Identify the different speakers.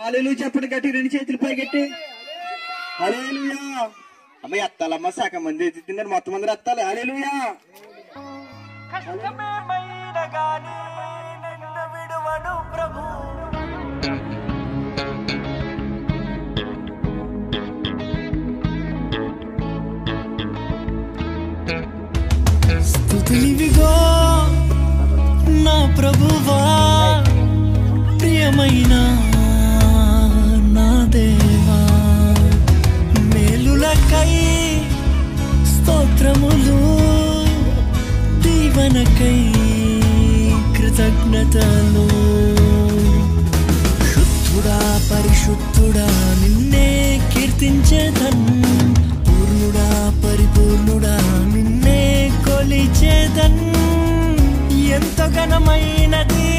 Speaker 1: హల్లెలూయా చెప్పండి గట్టి, రెండు చేతులు పైకెట్టి హల్లెలూయా. అమ్మ ఎత్తాలమ్మ, సగం మంది తిన్నారు, మొత్తం అందరూ ఎత్తాలి. హల్లెలూయా.
Speaker 2: స్తుతులివిగో నా ప్రభువా, ప్రియమైన నా దేవా, మేలులకై స్తోత్రములు, దీవెనకై కృతజ్ఞతలు. శుద్ధుడా పరిశుద్ధుడా నిన్నే కీర్తించేదన్, పూర్ణుడా పరిపూర్ణుడా నిన్నే కొలిచేదన్. ఎంతో ఘనమైనది